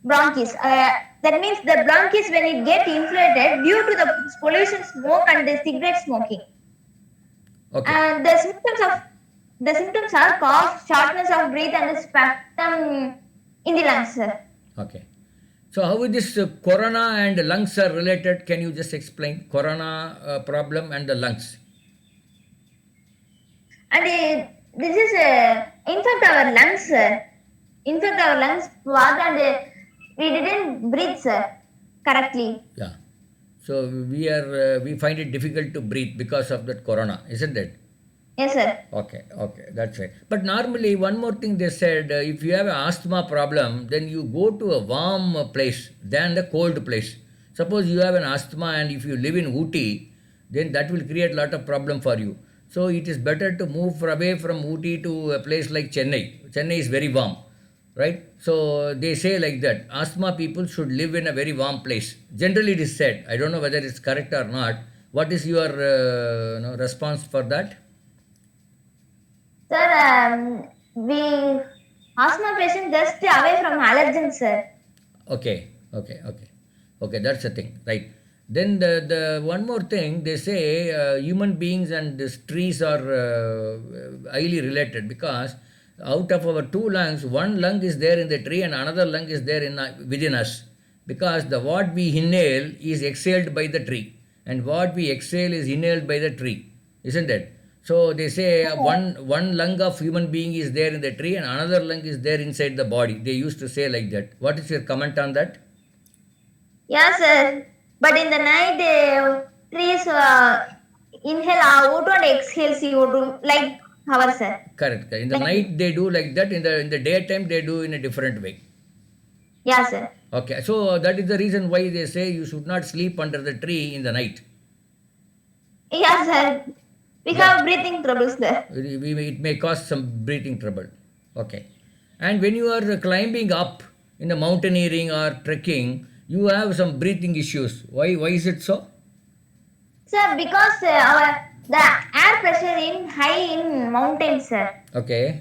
bronchis. That means the bronchis when it get inflated due to the pollution smoke and the cigarette smoking. Okay. And the symptoms are cough, shortness of breath, and the spasm in the lungs, sir. Okay. So how is this corona and lungs are related? Can you just explain corona problem and the lungs? And this is infect our lungs, sir. Infect our lungs, what and we didn't breathe, sir, correctly. Yeah. So we find it difficult to breathe because of that corona, isn't it? Yes, sir. Okay, that's right. But normally, one more thing they said, if you have an asthma problem, then you go to a warm place than the cold place. Suppose you have an asthma and if you live in Ooty, then that will create a lot of problem for you. So it is better to move away from Ooty to a place like Chennai. Chennai is very warm, right? So they say like that, asthma people should live in a very warm place. Generally it is said. I don't know whether it's correct or not. What is your response for that? Sir, we asthma patient just away from allergens, sir. Okay. That's the thing, right? Then the one more thing they say, human beings and these trees are highly related because out of our two lungs, one lung is there in the tree and another lung is there in within us because the what we inhale is exhaled by the tree and what we exhale is inhaled by the tree, isn't it? So they say one lung of human being is there in the tree and another lung is there inside the body. They used to say like that. What is your comment on that? Yeah, sir. But in the night, trees inhale O2 and exhale CO2 like ours, sir. Correct. In the Like, night they do like that. In the daytime they do in a different way. yeah, sir. Okay. So that is the reason why they say you should not sleep under the tree in the night. Yeah, sir. We Yeah. have breathing troubles there. It may cause some breathing trouble. Okay. And when you are climbing up in the mountaineering or trekking, you have some breathing issues. Why is it so? Sir, because the air pressure in high in mountains, sir. Okay.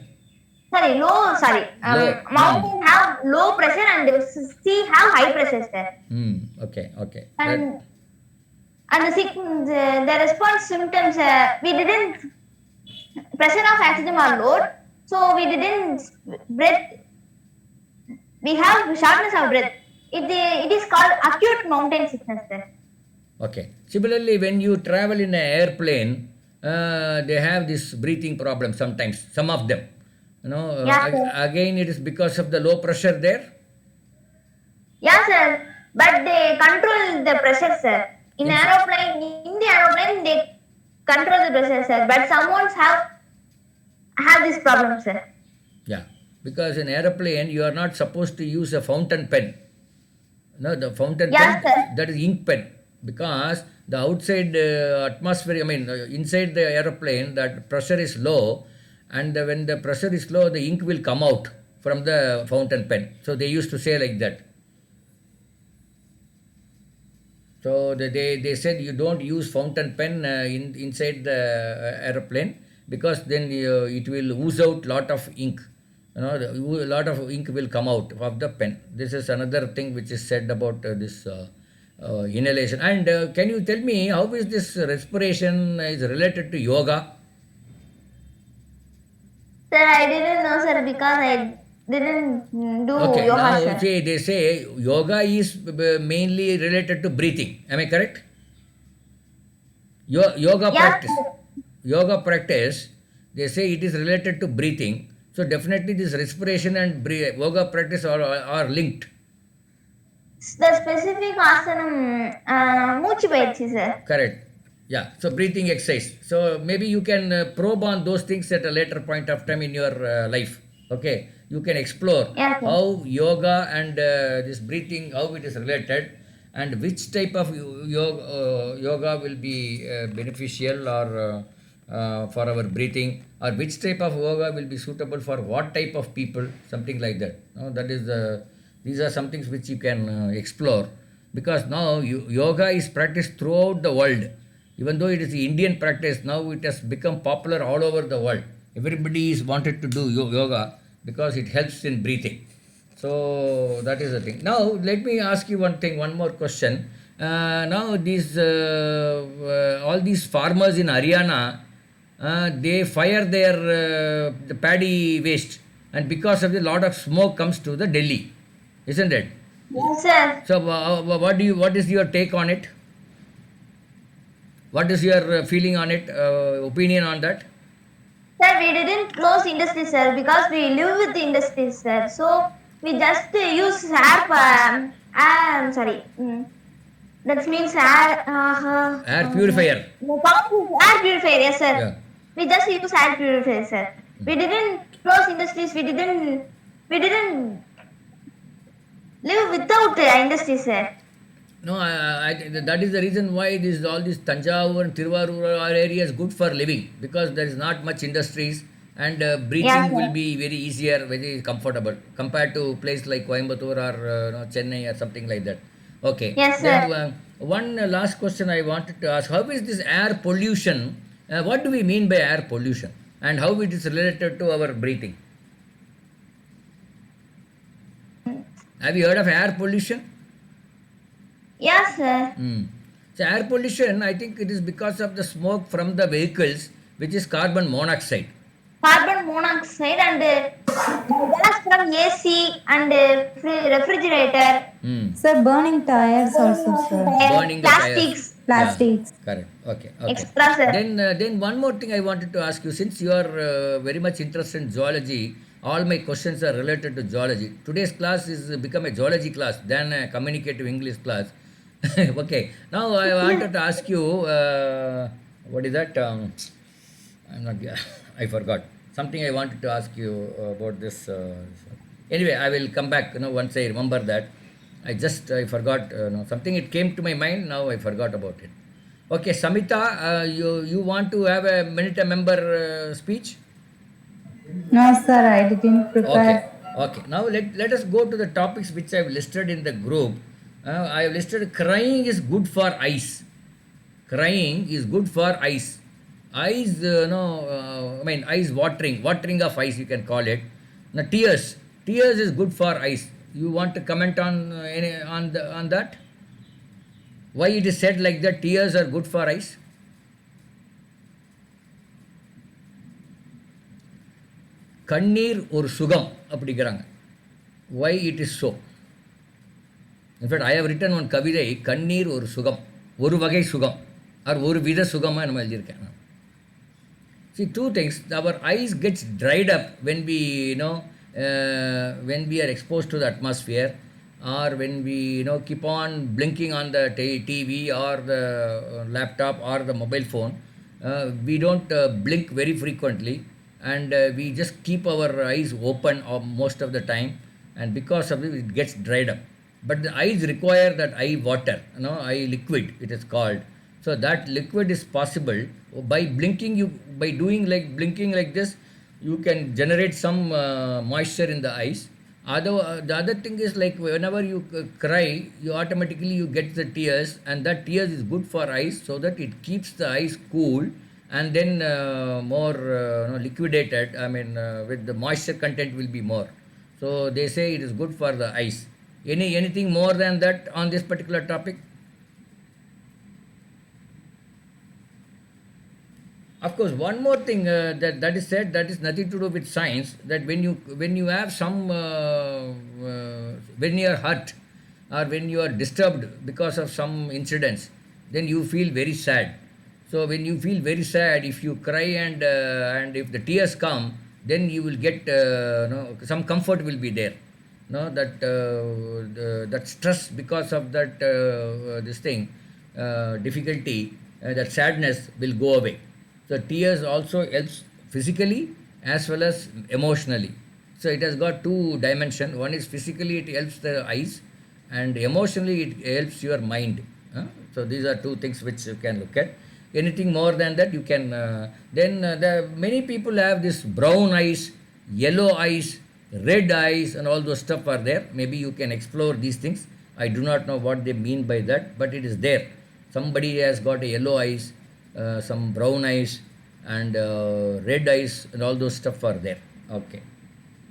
Sorry, low. Sorry, Low. mountain have low pressure and the sea have high pressure, sir. Okay. And the response symptoms we didn't pressure of oxygen or load, so we didn't breath. We have shortness of breath. It is called acute mountain sickness, sir. Okay. Similarly, when you travel in an airplane, they have this breathing problem sometimes. Some of them, Yeah, sir. again it is because of the low pressure there. Yeah, sir. But they control the pressure, sir. In the aeroplane, they control the pressure, sir. But someone have this problem, sir. Yeah, because in aeroplane you are not supposed to use a fountain pen. No, the fountain Yeah, pen sir. that is ink pen because the outside atmosphere, inside the aeroplane, that pressure is low, and when the pressure is low, the ink will come out from the fountain pen. So they used to say like that. So they said you don't use fountain pen inside the aeroplane because then it will ooze out lot of ink. A lot of ink will come out of the pen. This is another thing which is said about this inhalation. And can you tell me how is this respiration is related to yoga? Sir, I didn't know, sir, because I didn't do Okay, yoga, now sir. see, they say yoga is mainly related to breathing. Am I correct? Yoga Yeah, practice. sir. Yoga practice, they say it is related to breathing. So definitely this respiration and yoga practice are linked. The specific asanam, மூச்சு பயிற்சி, sir. Correct. Yeah. So breathing exercise. So maybe you can probe on those things at a later point of time in your life. Okay. You can explore Yeah, sir. how yoga and this breathing, how it is related and which type of yoga will be beneficial or for our breathing or which type of yoga will be suitable for what type of people, something like that. That is these are some things which you can explore because now yoga is practiced throughout the world. Even though it is the Indian practice, now it has become popular all over the world. Everybody is wanted to do yoga because it helps in breathing. So that is the thing. Now let me ask you one thing, one more question. Now these all these farmers in Haryana, they fire their the paddy waste, and because of the lot of smoke comes to the Delhi, isn't it? Yes, sir. So what is your take on it? What is your feeling on it? Opinion on that? Sir, we didn't close industry, sir, because we live with the industry, sir. So we just use air. Sorry. That means air. Air purifier. The pump is air purifier, yes, sir. Yeah. We just use air purifier, sir. We didn't close industries. We didn't live without industries, sir. No, I think that is the reason why this all this Tanjavur and Tiruvarur are areas good for living, because there is not much industries, and breathing Yeah, will sir. be very easier, very comfortable compared to place like Coimbatore or Chennai or something like that. Okay. Yes, Then sir. one last question I wanted to ask: how is this air pollution? What do we mean by air pollution, and how it is related to our breathing? Have you heard of air pollution? Yes, sir. Mm. So air pollution, I think it is because of the smoke from the vehicles, which is carbon monoxide. Carbon monoxide and gas from AC and refrigerator, Mm. Sir, burning tires also, sir. Burning the tires. plastics, Plastics. Yeah, correct. Okay. Okay. extra, sir. Then one more thing I wanted to ask you, since you are very much interested in zoology, all my questions are related to zoology. Today's class is become a zoology class than a communicative English class. Okay. Now I wanted to ask you, what is that? I'm not. I forgot something. I wanted to ask you about this. Anyway, I will come back. Once I remember that. I forgot. Something. It came to my mind. Now I forgot about it. Okay, Samita, you want to have a minute a member speech? No, sir, I didn't prepare. Okay. Now let us go to the topics which I have listed in the group. I have listed crying is good for eyes. Crying is good for eyes. Eyes, eyes watering of eyes, you can call it. Now, tears is good for eyes. You want to comment on on that? Why it is said like that? Tears are good for eyes. கண்ணீர் ஒரு சுகம் அப்படிங்கிறாங்க. Why it is so? In fact, I have written one கவிதை, கண்ணீர் ஒரு சுகம், ஒரு வகை சுகம், or ஒரு வித சுகமாக நம்ம எழுதியிருக்கேன். See, two things. Our eyes gets dried up when when we are exposed to the atmosphere, or when we keep on blinking on the TV or the laptop or the mobile phone. We don't blink very frequently, and we just keep our eyes open most of the time, and because of it gets dried up. But the eyes require that eye water, eye liquid it is called. So that liquid is possible by blinking. By doing like blinking like this, you can generate some moisture in the eyes. The other thing is, like, whenever you cry, you automatically you get the tears, and that tears is good for eyes, so that it keeps the eyes cool, and then more liquidated. With the moisture content will be more. So they say it is good for the eyes. Anything more than that on this particular topic? Of course, one more thing that is said, that is nothing to do with science. That when you have some when you are hurt, or when you are disturbed because of some incidents, then you feel very sad. So when you feel very sad, if you cry and if the tears come, then you will get some comfort will be there. That stress because of that this thing difficulty, that sadness will go away. So tears also helps physically as well as emotionally. So it has got two dimensions. One is physically it helps the eyes, and emotionally it helps your mind. So these are two things which you can look at. Anything more than that you can. Many people have this brown eyes, yellow eyes, red eyes, and all those stuff are there. Maybe you can explore these things. I do not know what they mean by that, but it is there. Somebody has got a yellow eyes, some brown eyes, and red eyes, and all those stuff are there. Okay.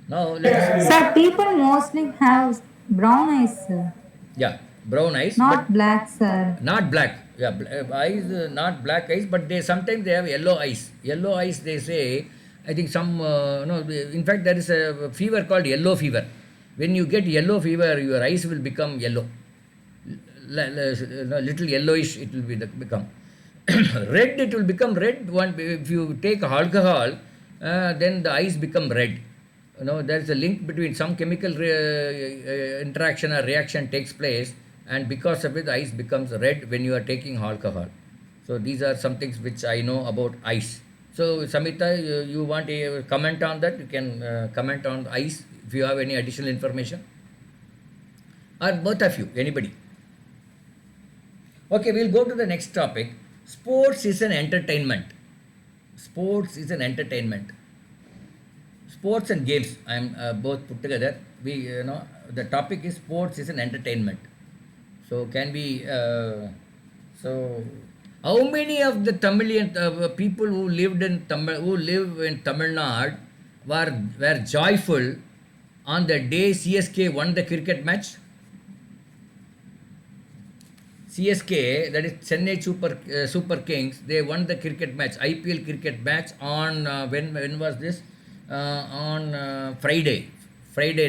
Now let us, Sir, people mostly have brown eyes, sir. yeah, brown eyes, but Not black, sir. not black. Yeah, eyes, not black eyes, but they sometimes they have yellow eyes. Yellow eyes, they say. I think some no. In fact, there is a fever called yellow fever. When you get yellow fever, your eyes will become yellow. Little yellowish it will become. Red, it will become red. One, if you take alcohol, then the eyes become red. There is a link between some chemical interaction or reaction takes place, and because of it, the eyes becomes red when you are taking alcohol. So these are some things which I know about eyes. So Samita, you want a comment on that? You can comment on eyes if you have any additional information, or both of you, anybody. Okay, we'll go to the next topic. Sports is an entertainment. Sports is an entertainment. Sports and games, I'm both put together. The topic is sports is an entertainment. So can we? How many of the Tamilian people who live in Tamil Nadu were joyful on the day CSK won the cricket match? CSK, that is Chennai Super Kings, they won the cricket match, IPL cricket match on when was this? On Friday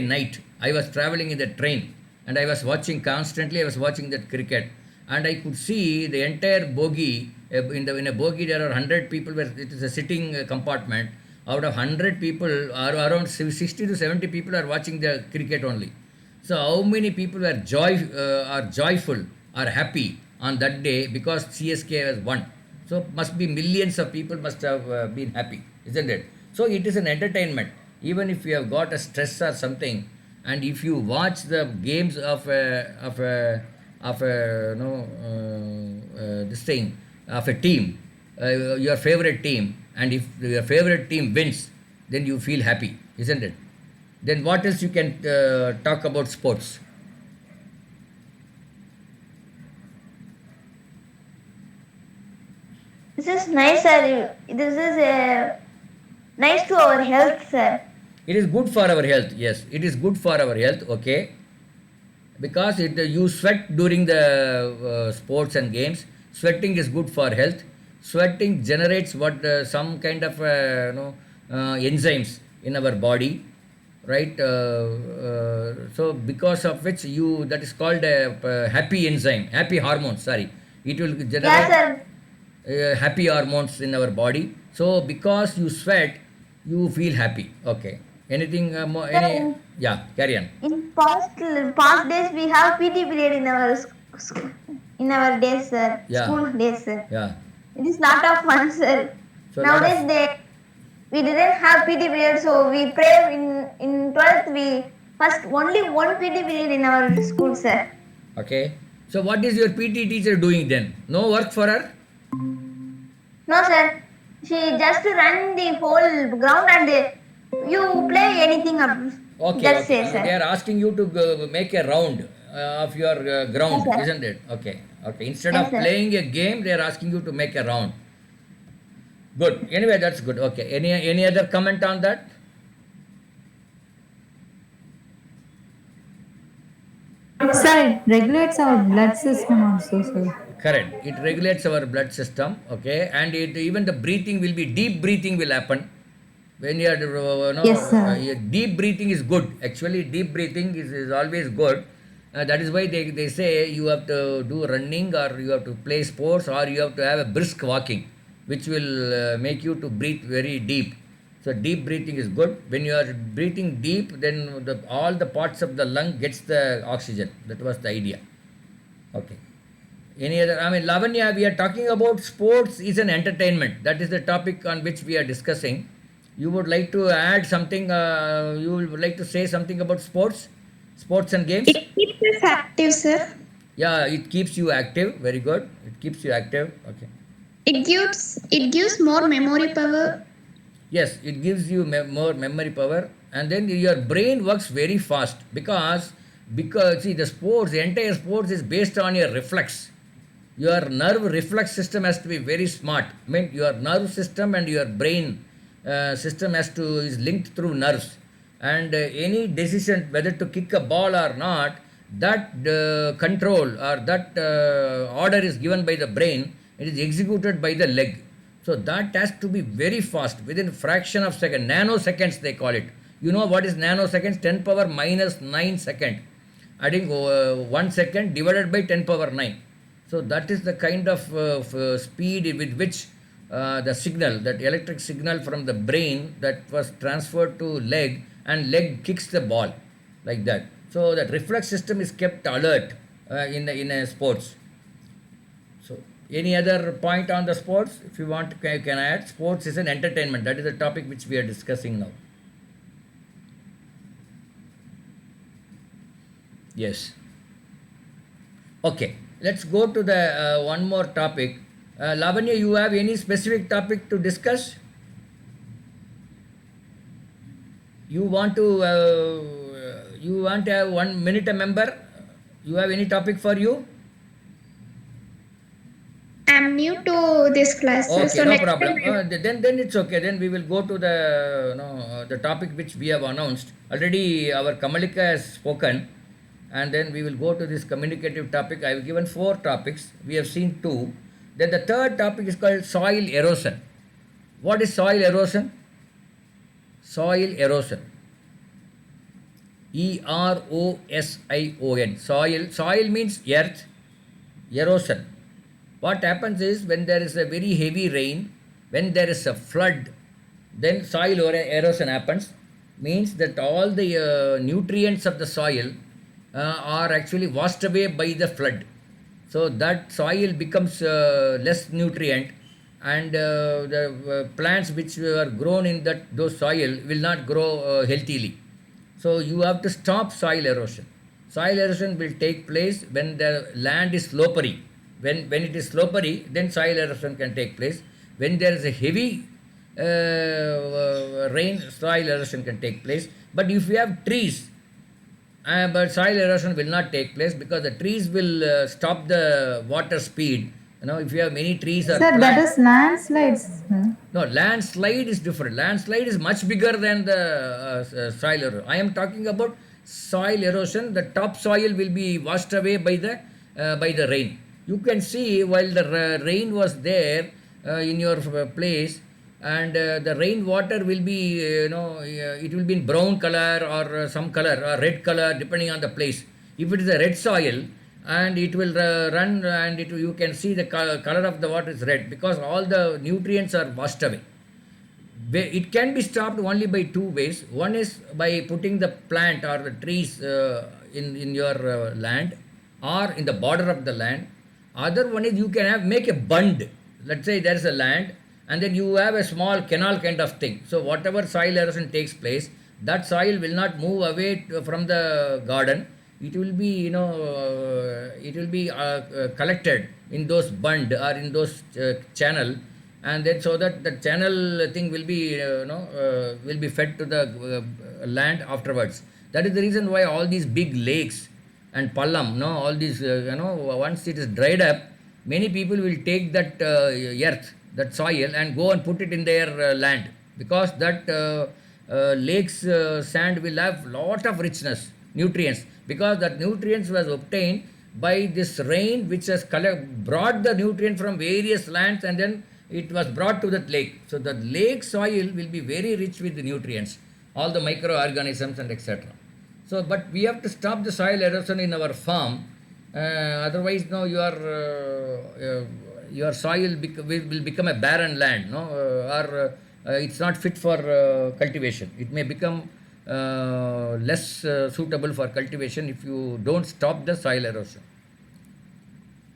night. I was traveling in the train and I was watching constantly. I was watching that cricket, and I could see the entire bogie. In a bogie, there are 100 people. Where it is a sitting compartment. Out of 100 people, around 60 to 70 people are watching the cricket only. So how many people are joyful, are happy on that day because CSK has won? So must be millions of people must have been happy, isn't it? So it is an entertainment. Even if you have got a stress or something, and if you watch the games of a this thing of a team, your favorite team, and if your favorite team wins, then you feel happy, isn't it? Then what else you can talk about sports? This is nice, sir. This is nice to our health, sir. It is good for our health. Yes, it is good for our health. Okay, because you sweat during the sports and games. Sweating is good for health. Sweating generates some kind of enzymes in our body, right? So because of which that is called a happy enzyme, happy hormone. Sorry, it will Yeah, generate sir. happy hormones in our body. So because you sweat, you feel happy. Okay. Anything more? Sir, Yeah, carry on. in past days we have PT period in our in our days, sir. Yeah, School days, sir. yeah. It is lot of fun, sir. So a lot of, Nowadays we didn't have PT period, so we pray in 12th we first only one PT period in our school, sir. okay. So what is your PT teacher doing then? No work for her? No, sir. She just run the whole ground and you play anything up. Okay, Just okay. say, sir. They are asking you to make a round of your ground, Yes, sir. isn't it? Okay, okay. Instead Yes, of sir. playing a game, they are asking you to make a round. Good. Anyway, that's good. Okay. Any other comment on that? Sir, it regulates our blood system also, sir. Correct. It regulates our blood system. Okay, and even the breathing will be deep breathing will happen when you are Yes, sir. deep breathing is good. Actually, deep breathing is always good. That is why they say you have to do running, or you have to play sports, or you have to have a brisk walking, which will make you to breathe very deep. So deep breathing is good. When you are breathing deep, then all the parts of the lung gets the oxygen. That was the idea. Okay. Any other? I mean, Lavanya, we are talking about sports is an entertainment. That is the topic on which we are discussing. You would like to add something? You would like to say something about sports and games? It keeps us active, sir. Yeah, it keeps you active. Very good. It keeps you active. Okay. It gives more memory power. Yes, it gives you more memory power, and then your brain works very fast because see the entire sports is based on your reflex. Your nerve reflex system has to be very smart. I mean, your nerve system and your brain system is linked through nerves, and any decision whether to kick a ball or not, that control or that order is given by the brain, it is executed by the leg. So that has to be very fast, within fraction of second, nanoseconds they call it. You know what is nanoseconds? 10 power minus 9 second. I think 1 second divided by 10 power 9. So that is the kind of speed with which the signal, that electric signal from the brain, that was transferred to leg, and leg kicks the ball like that. So that reflex system is kept alert in a sports. So any other point on the sports? If you want, you can add. Sports is an entertainment. That is the topic which we are discussing now. Yes. Okay. Let's go to the one more topic. Lavanya, you have any specific topic to discuss? You want to have 1 minute a member? You have any topic for you? I'm new to this class, sir. Okay, So no next problem. time Then it's okay. Then we will go to the topic which we have announced. Already our Kamalika has spoken, and then we will go to this communicative topic. I have given 4 topics. We have seen 2. Then the third topic is called soil erosion. What is soil erosion? Soil erosion. erosion. Soil means earth. Erosion. What happens is, when there is a very heavy rain, when there is a flood, then soil erosion happens. Means that all the nutrients of the soil are actually washed away by the flood. So that soil becomes less nutrient, and the plants which are grown in those soil will not grow healthily. So you have to stop soil erosion. Soil erosion will take place when the land is sloppery. When it is sloppery, then soil erosion can take place. When there is a heavy rain, soil erosion can take place. But if you have trees, but soil erosion will not take place, because the trees will stop the water speed. If you have many trees or Sir, that is landslides. no, landslide is different. Landslide is much bigger than the soil erosion. I am talking about soil erosion. The top soil will be washed away by the rain. You can see, while the rain was there in your place, and the rain water will be, it will be in brown color or some color or red color, depending on the place. If it is a red soil, and it will run, and you can see the color of the water is red, because all the nutrients are washed away. It can be stopped only by 2 ways. One is by putting the plant or the trees in your land, or in the border of the land. Other one is, you can make a bund. Let's say there is a land, and then you have a small canal kind of thing. So whatever soil erosion takes place, that soil will not move away from the garden. It will be, collected in those bund or in those channel, and then so that the channel thing will be, will be fed to the land afterwards. That is the reason why all these big lakes and pallam, all these, once it is dried up, many people will take that earth, that soil, and go and put it in their land, because that lake's sand will have lot of richness, nutrients, because that nutrients was obtained by this rain, which has brought the nutrient from various lands, and then it was brought to that lake. So the lake soil will be very rich with the nutrients, all the microorganisms and etc. So, but we have to stop the soil erosion in our farm. Otherwise, your soil will become a barren land, or it's not fit for cultivation. It may become less suitable for cultivation if you don't stop the soil erosion.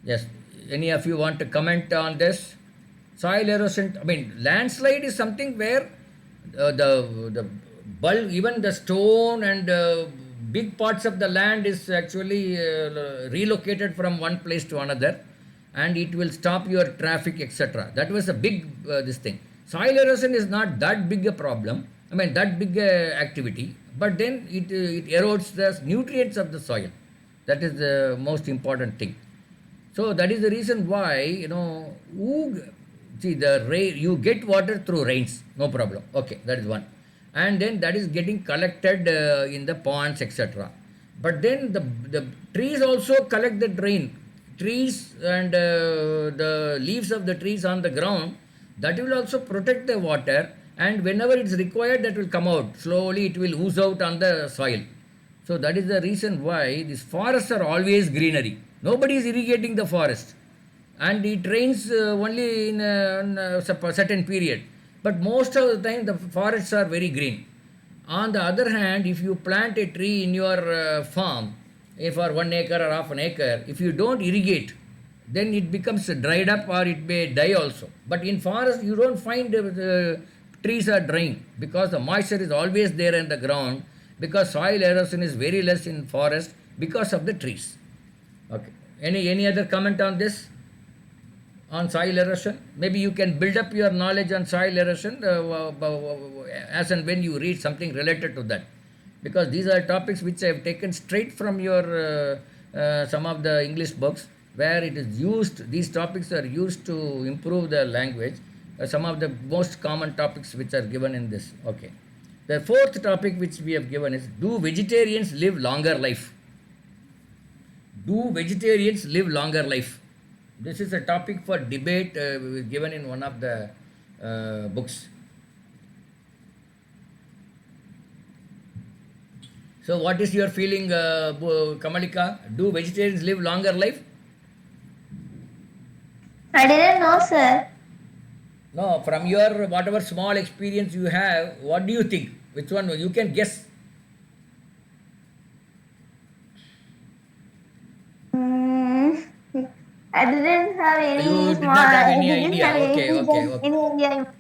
Yes. Any of you want to comment on this? Soil erosion, landslide is something where the bulk, even the stone and big parts of the land is actually relocated from one place to another, and it will stop your traffic, etc. That was a big this thing. Soil erosion is not that big a problem, that big activity, but then it erodes the nutrients of the soil. That is the most important thing. So that is the reason why, you get water through rains, no problem. Okay, that is one. and then that is getting collected in the ponds, etc. But then the trees also collect the rain. Trees and the leaves of the trees on the ground, that will also protect the water, and whenever it's required, that will come out. Slowly it will ooze out on the soil. So that is the reason why these forests are always greenery. Nobody is irrigating the forest, and it rains only in a certain period. But most of the time, the forests are very green. On the other hand, if you plant a tree in your farm, if for 1 acre or half an acre, if you don't irrigate, then it becomes dried up or it may die also. But in forest, you don't find the trees are drying because the moisture is always there in the ground, because soil erosion is very less in forest because of the trees. Okay. Any other comment on this? On soil erosion? Maybe you can build up your knowledge on soil erosion as and when you read something related to that. Because these are topics which I have taken straight from your some of the English books, where it is used, these topics are used to improve the language. Some of the most common topics which are given in this. Okay. The fourth topic which we have given is, do vegetarians live longer life? Do vegetarians live longer life? This is a topic for debate given in one of the books. So, what is your feeling, Kamalika? Do vegetarians live longer life? I didn't know, sir. No, from your whatever small experience you have, what do you think? Which one? You can guess. Mm, I didn't have any You did small. not have any I didn't idea. have Okay, okay. any idea.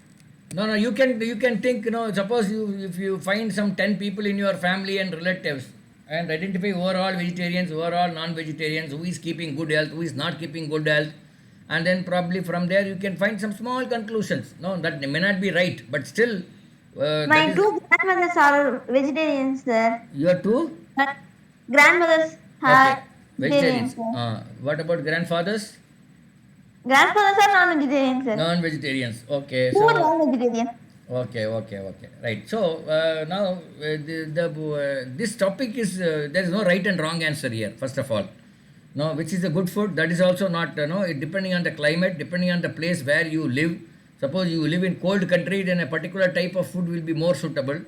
No, you can think, suppose if you find some 10 people in your family and relatives, and identify overall vegetarians, overall non-vegetarians, who is keeping good health, who is not keeping good health, and then probably from there you can find some small conclusions. No, that may not be right, but still, My two grandmothers are vegetarians, sir. your two? My grandmothers Okay, are vegetarians, vegetarians. sir. What about grandfathers? Grandfathers are non-vegetarians, sir. Non-vegetarians. Okay, Who are so non-vegetarian? okay. Right. So now this topic is there is no right and wrong answer here. First of all, no, which is a good food, that is also not it depending on the climate, depending on the place where you live. Suppose you live in cold country, then a particular type of food will be more suitable.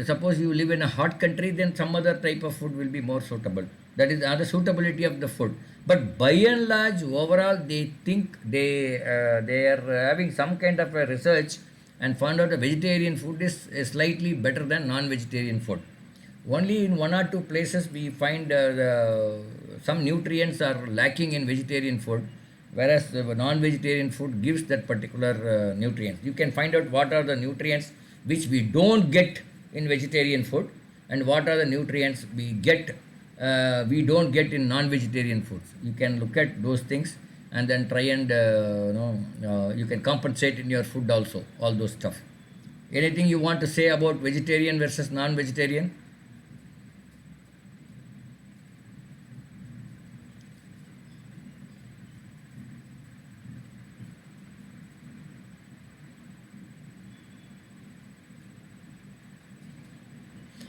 Suppose you live in a hot country, then some other type of food will be more suitable. That is the other suitability of the food. But by and large, overall, they think they are having some kind of a research and found out a vegetarian food is slightly better than non-vegetarian food. Only in one or two places we find some nutrients are lacking in vegetarian food, whereas the non-vegetarian food gives that particular nutrients. You can find out what are the nutrients which we don't get in vegetarian food, and what are the nutrients we don't get in non-vegetarian foods. You can look at those things and then try and you can compensate in your food also, all those stuff. Anything you want to say about vegetarian versus non-vegetarian?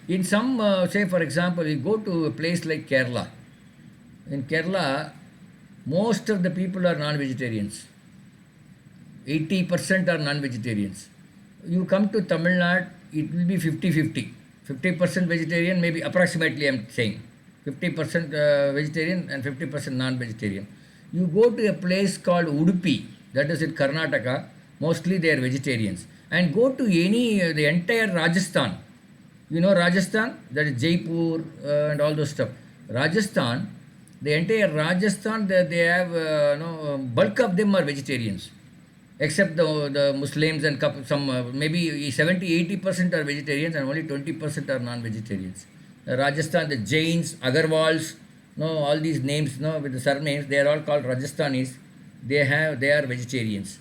In some, say for example, you go to a place like Kerala. In Kerala, most of the people are non-vegetarians. 80% are non-vegetarians. You come to Tamil Nadu, it will be 50-50. 50% vegetarian, maybe approximately I'm saying. 50% vegetarian and 50% non-vegetarian. You go to a place called Udupi, that is in Karnataka, mostly they are vegetarians. And go to the entire Rajasthan. You know Rajasthan? That is Jaipur and all those stuff. Rajasthan, the entire Rajasthan, they have, bulk of them are vegetarians. Except the Muslims and some, maybe 70-80% are vegetarians and only 20% are non-vegetarians. Rajasthan, the Jains, Agarwals, all these names, with the surnames, they are all called Rajasthanis. They are vegetarians.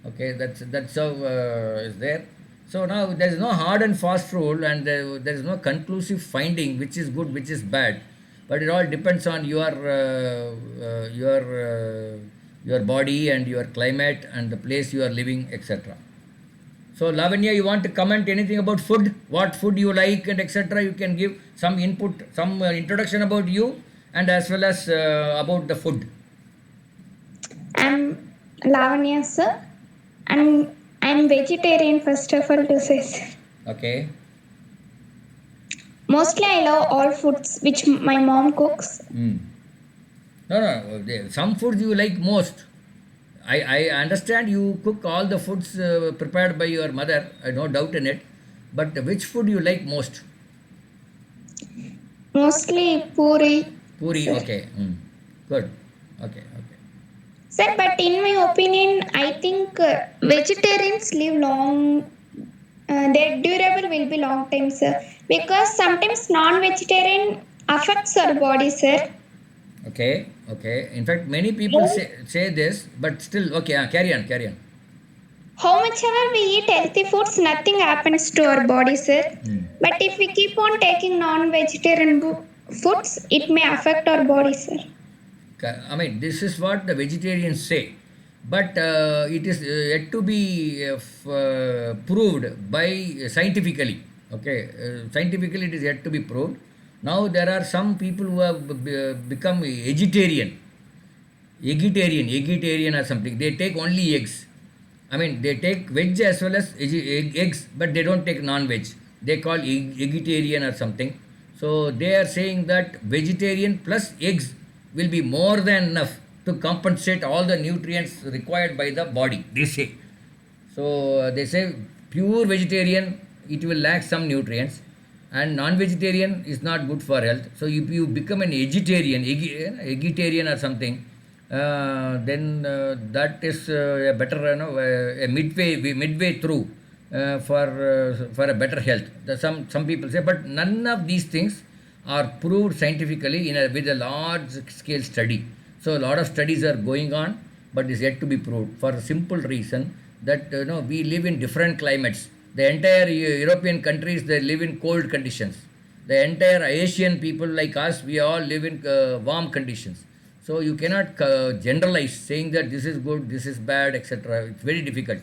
Okay, that's how is there. So now there is no hard and fast rule, and there is no conclusive finding which is good, which is bad. But it all depends on your body and your climate and the place you are living, etc. So Lavanya, you want to comment anything about food? What food you like and etc. You can give some input, some introduction about you, and as well as about the food. I'm Lavanya, sir. I'm vegetarian first of all to say, sir. Okay. Mostly I love all foods which my mom cooks. Hmm. No. Some foods you like most. I understand you cook all the foods prepared by your mother. I no doubt in it. But which food you like most? Mostly puri. Puri. Sir. Okay. Good. Okay. Sir, but in my opinion, I think vegetarians live long. Their durable will be long time, sir. Because sometimes non-vegetarian affects our body, sir. Okay. In fact, many people say this, but still, okay. Carry on. How much ever we eat healthy foods, nothing happens to our body, sir. But if we keep on taking non-vegetarian foods, it may affect our body, sir. I mean, this is what the vegetarians say, but it is yet to be proved by scientifically. Okay, scientifically it is yet to be proved. Now there are some people who have become vegetarian or something. They take only eggs. I mean, they take veg as well as eggs, but they don't take non-veg. They call vegetarian or something. So they are saying that vegetarian plus eggs will be more than enough to compensate all the nutrients required by the body. They say. So they say pure vegetarian it will lack some nutrients, and non-vegetarian is not good for health. So if you become an vegetarian or something, then that is a better, a midway through for a better health. Some people say, but none of these things are proved scientifically with a large scale study. So a lot of studies are going on, but is yet to be proved for a simple reason that we live in different climates. The entire European countries, they live in cold conditions. The entire Asian people like us, we all live in warm conditions. So you cannot generalize saying that this is good, this is bad, etc. It's very difficult.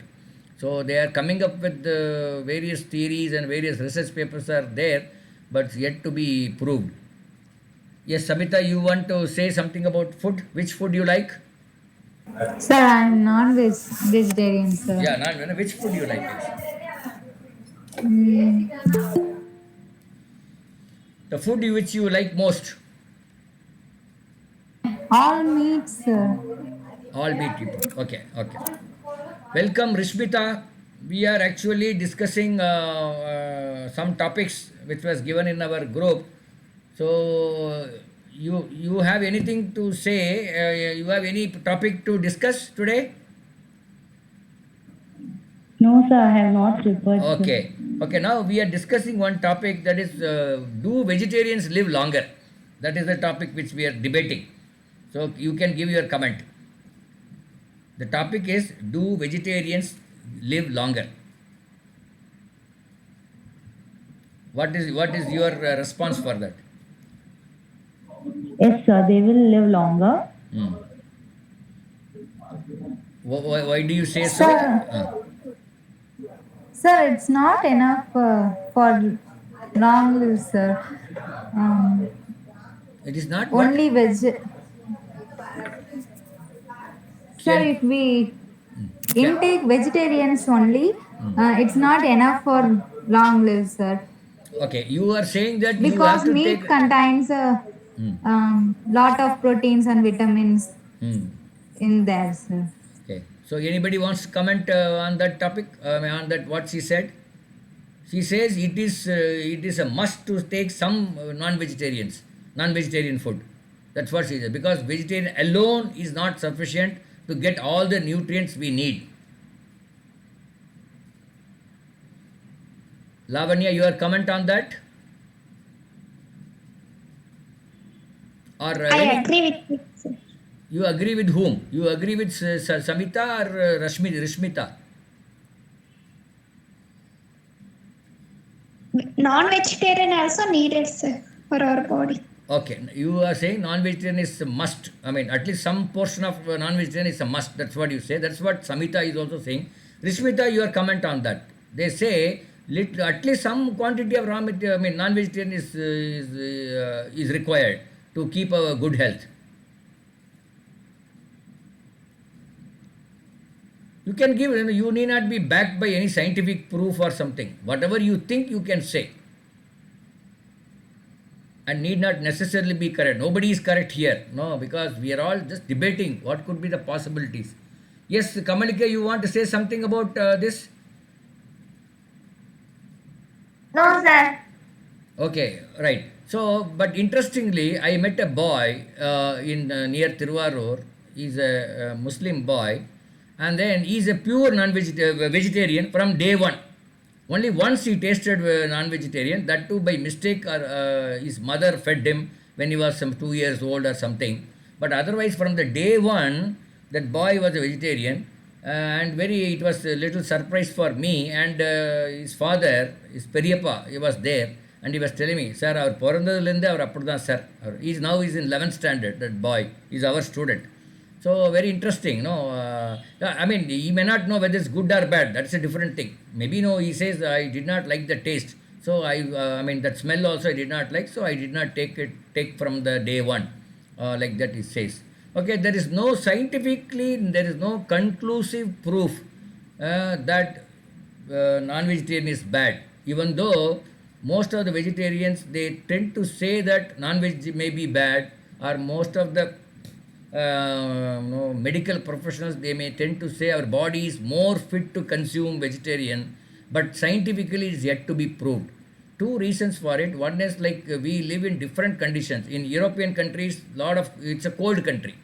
So they are coming up with various theories and various research papers are there, but it's yet to be proved. Yes, Sabita, you want to say something about food? Which food you like? Sir, I'm non-vegetarian, sir. Yeah, which food you like? Mm, The food which you like most? all meat, sir. All meat people. Okay. Welcome, Rishmita. We are actually discussing some topics which was given in our group. So you have anything to say? You have any topic to discuss today? No, sir, I have not prepared. Okay. Now we are discussing one topic, that is, do vegetarians live longer? That is the topic which we are debating. So you can give your comment. The topic is, do vegetarians live longer? What is your response for that? Yes, sir, they will live longer. Why do you say so? Sir, it's not enough for long live, sir. It is not what? Only veg. Sir, if we intake vegetarians only, it's not enough for long live, sir. Okay, you are saying that you have Because to meat take. contains a lot of proteins and vitamins in there, sir. Okay, so anybody wants to comment on that topic? On that what she said? She says it is a must to take some non-vegetarian food. That's what she said, because vegetarian alone is not sufficient to get all the nutrients we need. Lavanya, your comment on that? Or I agree with you, sir. you agree with whom? You agree with Samita or Rishmita? Non-vegetarian also needed, sir, for our body. Okay, you are saying non-vegetarian is a must. I mean, at least some portion of non-vegetarian is a must. That's what you say. That's what Samita is also saying. Rishmita, your comment on that. They say at least some quantity of raw material, I mean non-vegetarian is required to keep a good health. You can give, you need not be backed by any scientific proof or something. Whatever you think, you can say. And need not necessarily be correct. Nobody is correct here. No, because we are all just debating what could be the possibilities. Yes, Kamalika, you want to say something about this? No, sir. Okay, right. So, but interestingly, I met a boy in near Tiruvarur. He's a Muslim boy, and then he's a pure vegetarian from day one. Only once he tasted non-vegetarian, that too by mistake, or his mother fed him when he was some 2 years old or something. But otherwise, from the day one, that boy was a vegetarian, and it was a little surprise for me. And his father, his Periyappa, he was there, and he was telling me, sir, our Porandadilinde, our Appudan, sir. He's now in 11th standard, that boy. He's our student. So very interesting, no? I mean, he may not know whether it's good or bad. That's a different thing. Maybe he says I did not like the taste. So I mean that smell also I did not like. So I did not take from the day one, like that he says. Okay, there is no conclusive proof that non-vegetarian is bad. Even though most of the vegetarians, they tend to say that non-veg may be bad, or most of the medical professionals, they may tend to say our body is more fit to consume vegetarian, but scientifically it is yet to be proved. Two reasons for it. One is like we live in different conditions. In European countries, it's a cold country.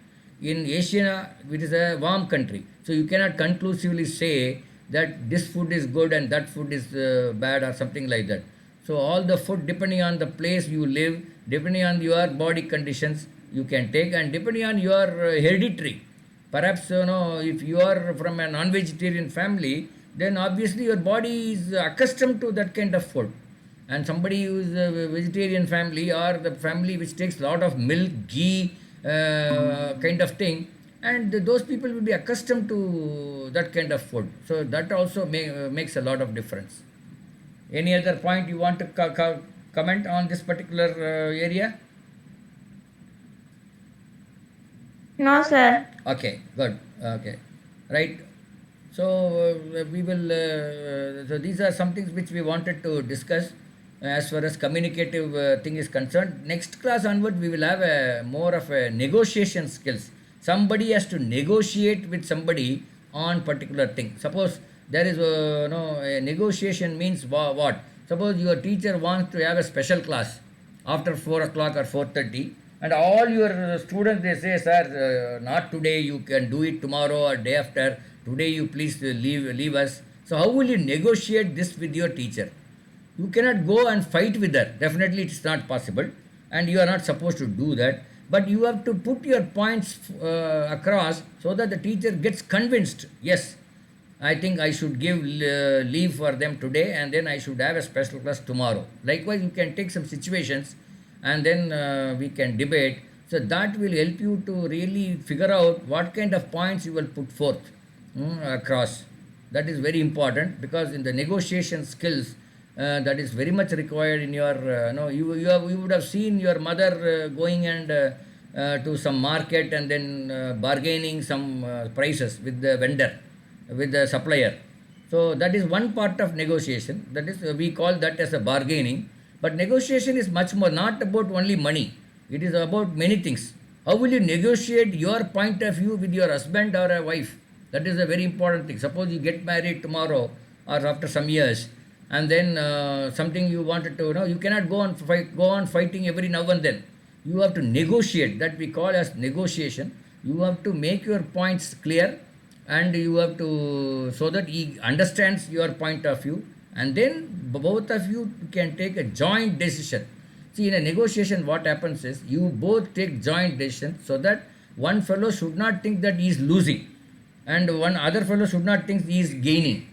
In Asia, it is a warm country. So you cannot conclusively say that this food is good and that food is bad or something like that. So all the food, depending on the place you live, depending on your body conditions, you can take, and depending on your hereditary. Perhaps if you are from a non-vegetarian family, then obviously your body is accustomed to that kind of food. And somebody who is a vegetarian family, or the family which takes a lot of milk, ghee kind of thing, and those people will be accustomed to that kind of food. So that also makes a lot of difference. Any other point you want to comment on this particular area? No, sir. Okay, good. Okay, right. So we will. So these are some things which we wanted to discuss as far as communicative thing is concerned. Next class onward, we will have more of a negotiation skills. Somebody has to negotiate with somebody on particular thing. Suppose there is a negotiation means what? Suppose your teacher wants to have a special class after 4 o'clock or 4:30. And all your students, they say, sir, not today, you can do it tomorrow or day after. Today you please leave us. So how will you negotiate this with your teacher? You cannot go and fight with her. Definitely it is not possible. And you are not supposed to do that. But you have to put your points across so that the teacher gets convinced. Yes, I think I should give leave for them today, and then I should have a special class tomorrow. Likewise, you can take some situations, and then we can debate. So that will help you to really figure out what kind of points you will put forth across. That is very important, because in the negotiation skills, that is very much required in your, you would have seen your mother going and to some market and then bargaining some prices with the vendor, with the supplier. So that is one part of negotiation. That is, we call that as a bargaining. But negotiation is much more, not about only money. It is about many things. How will you negotiate your point of view with your husband or a wife? That is a very important thing. Suppose you get married tomorrow or after some years, and then something you wanted to, you cannot go on fighting every now and then. You have to negotiate. That we call as negotiation. You have to make your points clear, and you have to, so that he understands your point of view, and then both of you can take a joint decision. See, in a negotiation, what happens is you both take joint decision, so that one fellow should not think that he is losing, and one other fellow should not think he is gaining.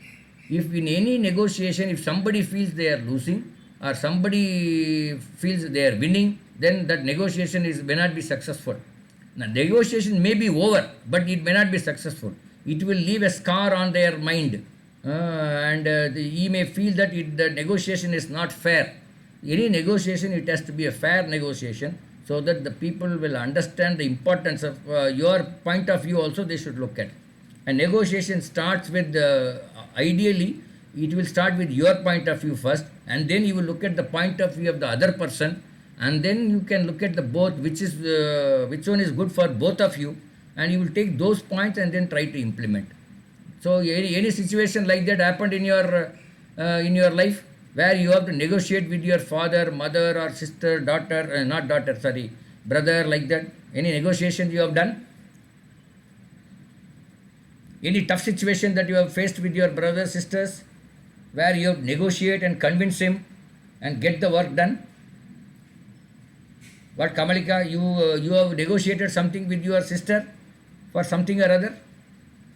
If in any negotiation, if somebody feels they are losing or somebody feels they are winning, then that negotiation may not be successful. Now, negotiation may be over, but it may not be successful. It will leave a scar on their mind. He may feel that the negotiation is not fair. Any negotiation, it has to be a fair negotiation, so that the people will understand the importance of your point of view also they should look at. And negotiation starts with, ideally, it will start with your point of view first, and then you will look at the point of view of the other person, and then you can look at the both, which one is good for both of you, and you will take those points and then try to implement. So any situation like that happened in your life where you have to negotiate with your father, mother, or sister, daughter, not daughter, sorry, brother, like that? Any negotiations you have done? Any tough situation that you have faced with your brothers, sisters, where you have negotiate and convince him and get the work done? What, Kamalika, you have negotiated something with your sister for something or other?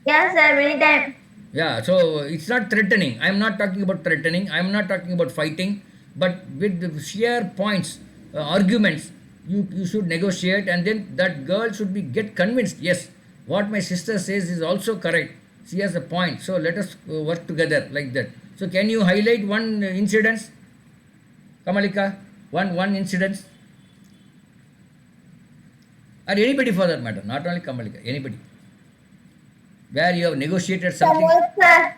Yes, sir, many times. Yeah, so it's not threatening. I'm not talking about threatening. I'm not talking about fighting. But with the sheer points, arguments, you should negotiate, and then that girl should be get convinced. Yes, what my sister says is also correct. She has a point. So let us work together like that. So can you highlight one incident, Kamalika? One incident, or anybody for that matter, not only Kamalika, anybody, where you have negotiated Some something. work, sir.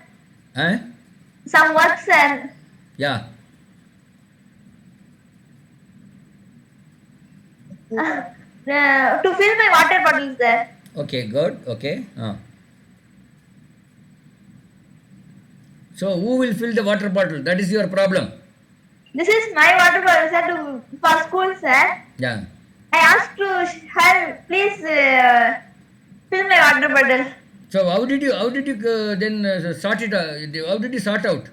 Huh? Some work, sir. Yeah. To fill my water bottle, sir. Okay, good. Okay. So who will fill the water bottle? That is your problem. This is my water bottle, sir, for school, sir. Yeah. I asked to her, please fill my water bottle. So how did you then sort it out? How did you sort out?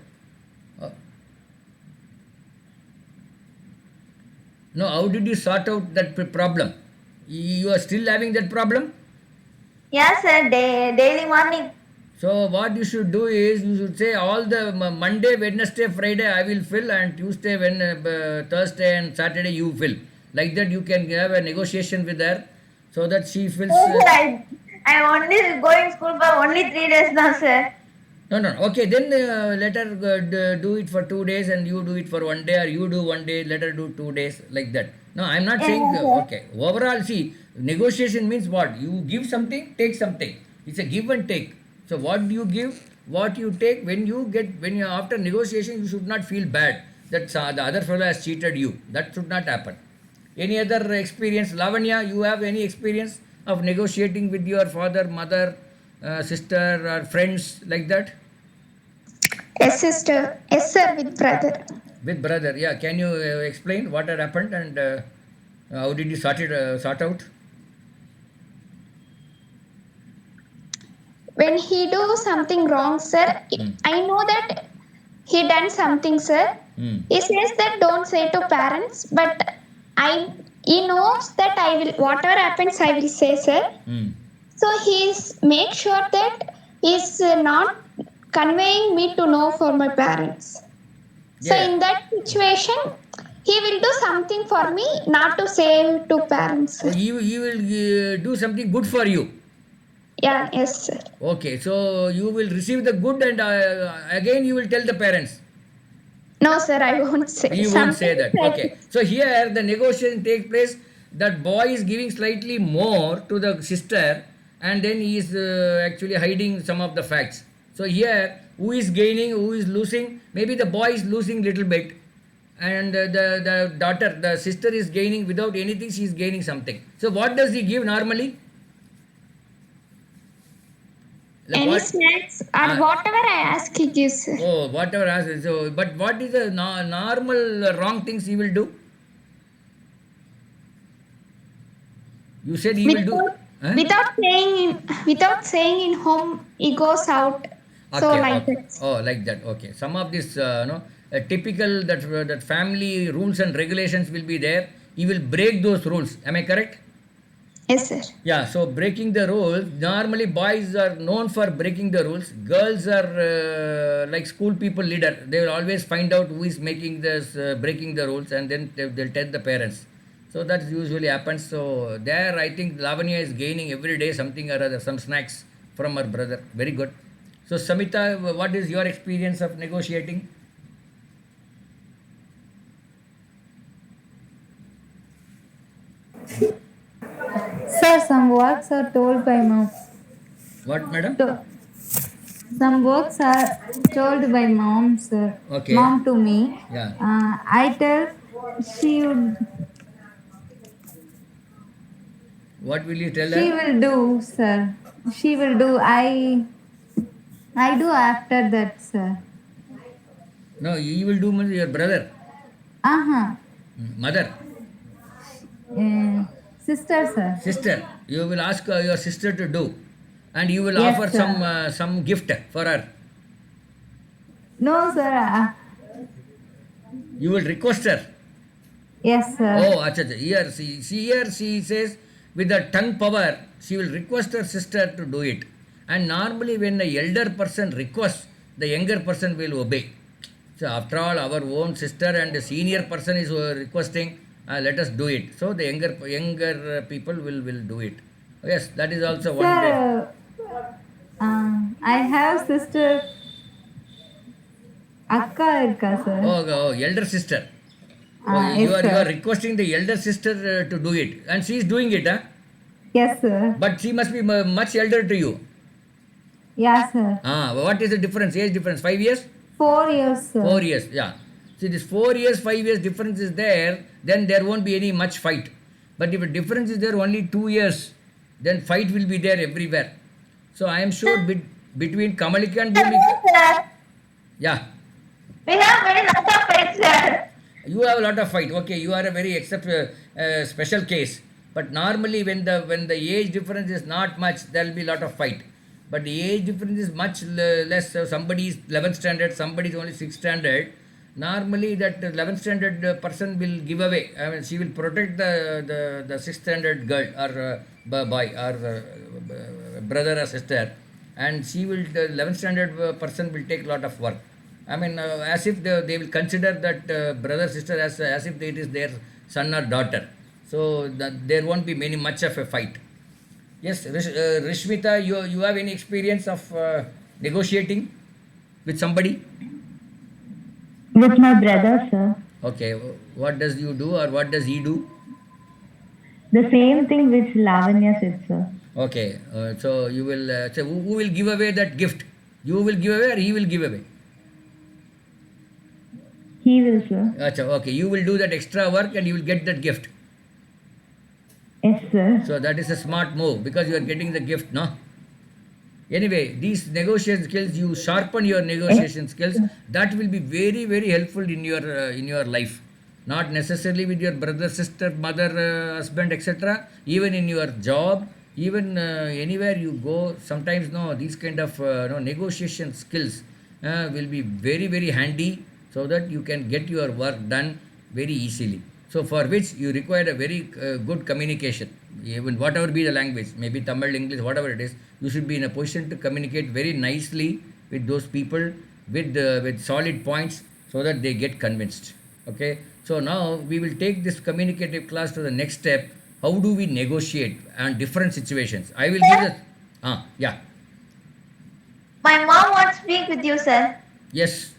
No, how did you sort out that problem? You are still having that problem? Yes, sir, daily morning. So what you should do is you should say all the Monday, Wednesday, Friday I will fill, and Tuesday, Thursday and Saturday you fill. Like that you can have a negotiation with her so that she fills. No, sir, I'm only going school for only 3 days now, sir. No. Okay, then let her do it for 2 days and you do it for 1 day, or you do 1 day, let her do 2 days, like that. No, I'm not saying, okay. Overall, see, negotiation means what? You give something, take something. It's a give and take. So what do you give, what you take, when you after negotiation, you should not feel bad that the other fellow has cheated you. That should not happen. Any other experience? Lavanya, you have any experience of negotiating with your father, mother, sister, or friends like that? Yes, sister. Yes, sir, with brother. With brother, yeah. Can you explain what had happened and how did you sort out? When he do something wrong, sir, I know that he done something, sir. He says that don't say to parents, but he knows that I will, whatever happens, I will say, sir. So he's make sure that he's not conveying me to know for my parents. So Yeah. in that situation, he will do something for me, not to say to parents. So he will do something good for you. Yeah, yes, sir. Okay, so you will receive the good and again you will tell the parents. No, sir, I won't say. You won't say Something that. Okay. So here the negotiation takes place. That boy is giving slightly more to the sister, and then he is actually hiding some of the facts. So here, who is gaining, who is losing? Maybe the boy is losing little bit, and the daughter, the sister is gaining without anything. She is gaining something. So what does he give normally? Like Any what? snacks or whatever I ask, he gives, sir. Oh, whatever. So, but what is the normal wrong things he will do? You said he will do. Huh? Without saying in home, he goes out. So Okay, like okay. that. Oh, like that. Okay. Some of this, typical that family rules and regulations will be there. He will break those rules. Am I correct? Yes, sir. Yeah. So breaking the rules. Normally, boys are known for breaking the rules. Girls are like school people leader. They will always find out who is making this breaking the rules, and then they'll tell the parents. So that usually happens. So there, I think Lavanya is gaining every day something or other, some snacks from her brother. Very good. So, Samita, what is your experience of negotiating? Sir, some works are told by mom. What, madam? Some works are told by mom, sir. Okay. Mom to me. Yeah. I tell she would, What will you tell she her? will do, sir. She will do. I do after that, sir. No, you will do with your brother, Uh-huh. mother, Sister, sir. sister. You will ask your sister to do, and you will Yes, offer sir. some gift for her. No, sir. You will request her. Yes, sir. Oh, acha, acha. Here she says with the tongue power, she will request her sister to do it. And normally, when the elder person requests, the younger person will obey. So, after all, our own sister and the senior person is requesting, let us do it. So, the younger people will do it. Yes, that is also one way. Sir, I have sister. Akka irka, sir. Oh, elder sister. Ah, you yes, are sir. requesting the elder sister to do it, and she is doing it, huh? Yes, sir. But she must be much elder to you. Yeah, sir. What is the difference? Age difference? 5 years? 4 years, sir. 4 years, yeah. See, this 4 years, 5 years difference is there, then there won't be any much fight. But if a difference is there only 2 years, then fight will be there everywhere. So I am sure between Kamalika and Bhumika, Sir, yeah, we have very lot of fights, sir. you have a lot of fight. Okay, you are a very special case. But normally when the age difference is not much, there will be a lot of fight. But the age difference is much less. So somebody is 11th standard, somebody is only 6th standard. Normally that 11th standard person will give away. I mean, she will protect the 6th standard girl or boy or brother or sister, and the 11th standard person will take a lot of work. I mean, as if they will consider that brother sister as if it is their son or daughter. So there won't be much of a fight. Yes, Rishmita, you have any experience of negotiating with somebody? With my brother, sir. Okay, what does you do or what does he do? The same thing which Lavanya said, sir. Okay, so you will say who will give away that gift? You will give away or he will give away? He will, sir. Achha, okay, you will do that extra work and you will get that gift. Yes, sir. So that is a smart move because you are getting the gift, no? Anyway, these negotiation skills, you sharpen your negotiation skills. That will be very, very helpful in your life. Not necessarily with your brother, sister, mother, husband, etc. Even in your job, even anywhere you go. Sometimes these kind of negotiation skills will be very, very handy, so that you can get your work done very easily. So for which you require a very good communication. Even whatever be the language, maybe Tamil, English, whatever it is, you should be in a position to communicate very nicely with those people with solid points, so that they get convinced. Okay. So now we will take this communicative class to the next step. How do we negotiate on different situations? I will give the yeah. My mom wants to speak with you, sir. Yes.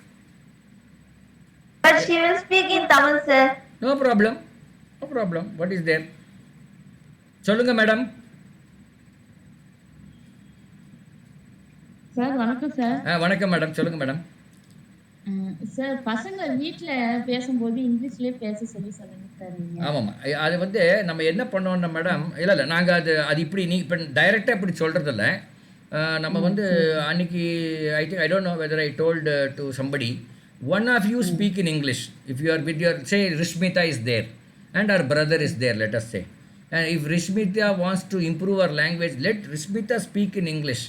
But she will speak in Tamil, sir. No problem. No problem. What is there? சொல்லுங்க madam. Sir வணக்கம் sir. வணக்கம் madam, சொல்லுங்க madam. Sir பசங்க வீட்ல பேசும்போது இங்கிலீஷ்லயே பேச சொல்லுங்க sir நீங்க. ஆமாம், அது நம்ம என்ன பண்ணோம்னா மேடம், இல்லை நாங்கள் அது இப்படி இப்போ டைரெக்டாக இப்படி சொல்கிறதில்ல. நம்ம அன்னைக்கு I don't know whether I told to somebody, one of you speak in English. If you are with your, say Rishmita is there and her brother is there, let us say. And if Rishmita wants to improve her language, let Rishmita speak in English.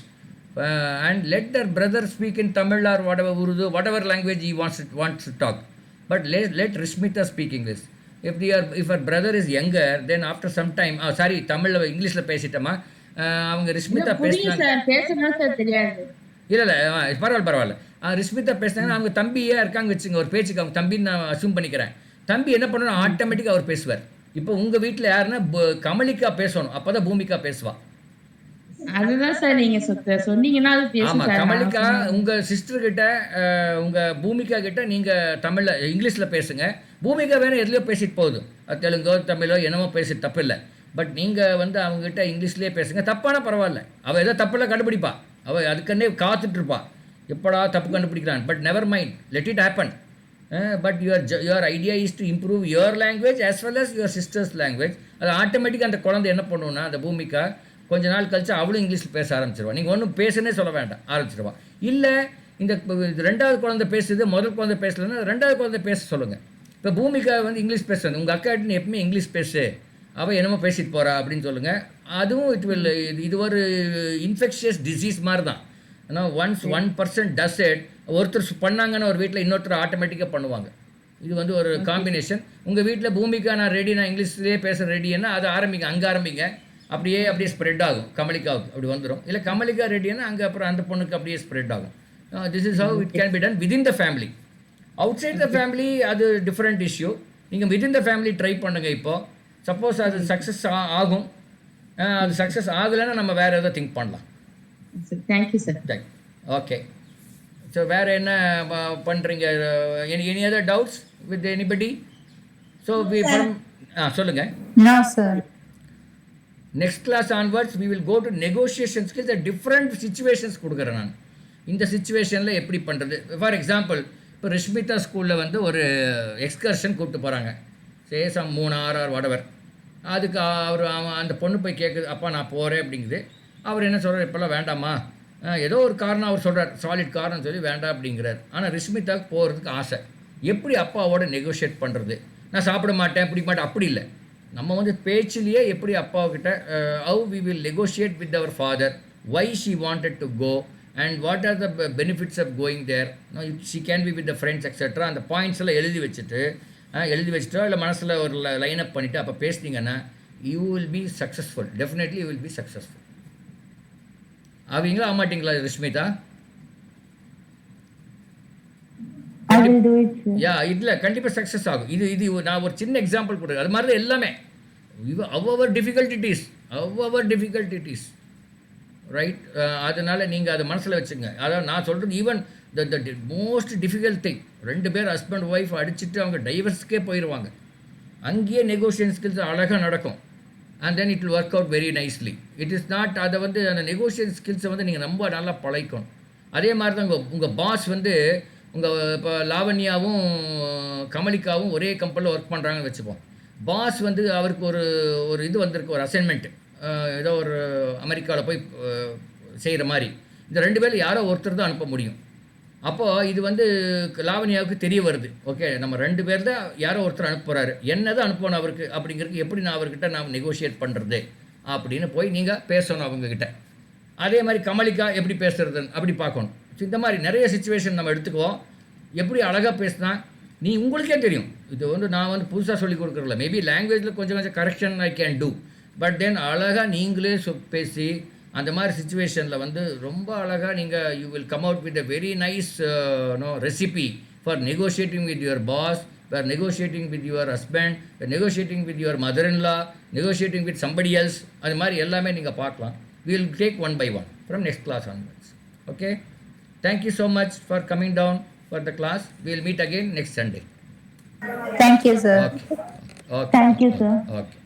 And let her brother speak in Tamil or whatever Urdu, whatever language he wants to talk. But let Rishmita speak English. If her brother is younger, then after some time, Tamil English la பேசிட்டமா, அவங்க ரிஷ்மிதா பேசினா sir பேசணும் sir தெரியாது. இல்லை பரவாயில்ல. ரிஷ்மிதா பேசினாங்கன்னா அவங்க தம்பியே இருக்காங்க வச்சுங்க, ஒரு பேச்சுக்கு அவங்க தம்பின்னு நான் அசூம் பண்ணிக்கிறேன். தம்பி என்ன பண்ணணும், ஆட்டோமேட்டிக்காக அவர் பேசுவார். இப்போ உங்கள் வீட்டில் யாருன்னா கமலிக்கா பேசணும், அப்போ தான் பூமிகா பேசுவா. அதுதான் சார் நீங்க சொன்னீங்கன்னா அது பேசும் ஆமா சார். நான் கமலிகா சொன்னேன். உங்க சிஸ்டர் கிட்ட உங்க பூமிகா கிட்ட நீங்க தமிழ்ல இங்கிலீஷ்ல பேசுங்க. பூமிகா வேணும் எதுலையோ பேசிட்டு போகுது, அது தெலுங்கோ தமிழோ என்னமோ பேசிட்டு தப்பில்லை. பட் நீங்க வந்து அவங்க கிட்ட இங்கிலீஷ்லயே பேசுங்க. தப்பானா பரவாயில்ல, அவ ஏதோ தப்பெல்லாம் கண்டுபிடிப்பா, அவ அதுக்கன்னே காத்துட்டு இருப்பா எப்படா தப்பு கண்டுபிடிக்கிறான். But never mind, let it happen. But your idea is to improve your language as well as your sister's language. அது ஆட்டோமேட்டிக்காக அந்த குழந்தை என்ன பண்ணுன்னா, அந்த பூமிக்கா கொஞ்ச நாள் கழிச்சு அவளும் இங்கிலீஷில் பேச ஆரம்பிச்சிருவா. நீங்கள் ஒன்றும் பேசுனே சொல்ல வேண்டாம், ஆரம்பிச்சிருவா. இல்லை இந்த ரெண்டாவது குழந்தை பேசுது, முதல் குழந்தை பேசலைன்னா ரெண்டாவது குழந்தை பேச சொல்லுங்கள். இப்போ பூமிக்கா வந்து இங்கிலீஷ் பேசுறது, உங்கள் அக்காட்டின்னு எப்பவுமே இங்கிலீஷ் பேசு, அவள் என்னமோ பேசிட்டு போகிறா அப்படின்னு சொல்லுங்கள். அதுவும் இது ஒரு இன்ஃபெக்ஷியஸ் டிசீஸ் மாதிரி தான். ஏன்னா ஒன்ஸ் 1% டஸ் இட், ஒருத்தர் பண்ணாங்கன்னா ஒரு வீட்டில் இன்னொருத்தர் ஆட்டோமேட்டிக்காக பண்ணுவாங்க. இது வந்து ஒரு காம்பினேஷன். உங்கள் வீட்டில் பூமிக்கா நான் ரெடி, நான் இங்கிலீஷ்லேயே பேச ரெடின்னா அது ஆரம்பிங்க, அங்கே ஆரம்பிங்க. அப்படியே ஸ்ப்ரெட் ஆகும், கமலிகாவுக்கு அப்படி வந்துடும். இல்லை கமலிகா ரெடின்னா அங்கே அப்புறம் அந்த பொண்ணுக்கு அப்படியே ஸ்ப்ரெட் ஆகும். This is how it can be done within the family. Outside the family அது டிஃப்ரெண்ட் இஷ்யூ. நீங்கள் விதின் த ஃபேமிலி ட்ரை பண்ணுங்கள். இப்போது சப்போஸ் அது சக்ஸஸ் ஆகும், அது சக்ஸஸ் ஆகலைன்னா நம்ம வேறு ஏதோ திங்க் பண்ணலாம். Thank you sir. ஓகே, ஸோ வேறு என்ன பண்ணுறீங்க? Any other doubts with anybody? So சொல்லுங்கள். No, sir. Next class onwards we will go to negotiation skills. Different situations கொடுக்குறேன் நான். இந்த சுச்சுவேஷனில் எப்படி பண்ணுறது? ஃபார் எக்ஸாம்பிள், இப்போ ரிஷ்மிதா ஸ்கூலில் வந்து ஒரு எக்ஸ்கர்ஷன் கூப்பிட்டு போகிறாங்க, சேசம் 3 6 whatever. அதுக்கு அந்த பொண்ணு போய் கேட்குது, அப்பா நான் போகிறேன் அப்படிங்குது. அவர் என்ன சொல்கிறார், இப்போல்லாம் வேண்டாமா, ஏதோ ஒரு காரணம் அவர் சொல்கிறார், சாலிட் காரணம் சொல்லி வேண்டாம் அப்படிங்கிறார். ஆனால் ரிஷ்மிதாவுக்கு போகிறதுக்கு ஆசை. எப்படி அப்பாவோட நெகோஷியேட் பண்ணுறது? நான் சாப்பிட மாட்டேன், பிடிக்க மாட்டேன், அப்படி இல்லை. நம்ம வந்து பேச்சிலேயே எப்படி அப்பாவுக்கிட்ட how we will negotiate with our father, why she wanted to go and what are the benefits of going there, she can be with the friends etcetera. அந்த பாயிண்ட்ஸ் எல்லாம் எழுதி வச்சுட்டோ இல்லை மனசில் ஒரு லைன் அப் பண்ணிவிட்டு அப்போ பேசுனீங்கன்னா you will be successful. Definitely you will be successful. ஆவீங்களா ஆமாட்டிங்களா Rishmita? I will do it, sir. இதில் கண்டிப்பாக சக்ஸஸ் ஆகும். இது நான் ஒரு சின்ன எக்ஸாம்பிள் கொடுக்குறேன். அது மாதிரி தான் எல்லாமே. our difficulties right. அதனால் நீங்கள் அதை மனசில் வச்சுங்க. அதாவது நான் சொல்கிறது even the most difficult thing, 2 பேர் ஹஸ்பண்ட் ஒய்ஃப் அடிச்சுட்டு அவங்க டைவர்ஸ்க்கே போயிடுவாங்க, அங்கேயே நெகோஷியேஷன் ஸ்கில்ஸ் அழகாக நடக்கும். And then it will work out very nicely. It is not, அதை வந்து அந்த நெகோஷியேஷன் ஸ்கில்ஸை வந்து நீங்கள் ரொம்ப நல்லா பழக்கணும். அதே மாதிரி தான் உங்கள் பாஸ் வந்து இப்போ லாவண்யாவும் கமலிகாவும் ஒரே கம்பெனியில் ஒர்க் பண்ணுறாங்கன்னு வச்சுப்போம். பாஸ் வந்து அவருக்கு ஒரு இது வந்திருக்கு, ஒரு அசைன்மெண்ட்டு, ஏதோ ஒரு அமெரிக்காவில் போய் செய்கிற மாதிரி. இந்த 2 பேரில் யாரோ ஒருத்தர் தான் அனுப்ப முடியும். அப்போது இது வந்து லாவண்யாவுக்கு தெரிய வருது, ஓகே நம்ம 2 பேர் தான் யாரோ ஒருத்தர் அனுப்புகிறாரு, என்ன தான் அனுப்பணும் அவருக்கு அப்படிங்கிறது எப்படி நான் அவர்கிட்ட நான் நெகோஷியேட் பண்ணுறது அப்படின்னு போய் நீங்கள் பேசணும் அவங்கக்கிட்ட. அதே மாதிரி கமலிகா எப்படி பேசுகிறதுன்னு அப்படி பார்க்கணும். இந்த மாதிரி நிறைய சுச்சுவேஷன் நம்ம எடுத்துக்குவோம். எப்படி அழகாக பேசினா நீ உங்களுக்கே தெரியும். இது வந்து நான் வந்து புதுசாக சொல்லி கொடுக்குறதில்ல. மேபி லாங்குவேஜில் கொஞ்சம் correction I can do, but then அழகாக நீங்களே பேசி அந்த மாதிரி சுச்சுவேஷனில் வந்து ரொம்ப அழகாக நீங்கள் you will come out with a very nice recipe for negotiating with your boss, for negotiating with your husband, negotiating with your mother in law, negotiating with somebody else. அது மாதிரி எல்லாமே நீங்கள் பார்க்கலாம். we will take one by one from next class onwards. Okay, thank you so much for coming down for the class. We will meet again next Sunday. Thank you, sir. Okay. Thank you, sir. Okay.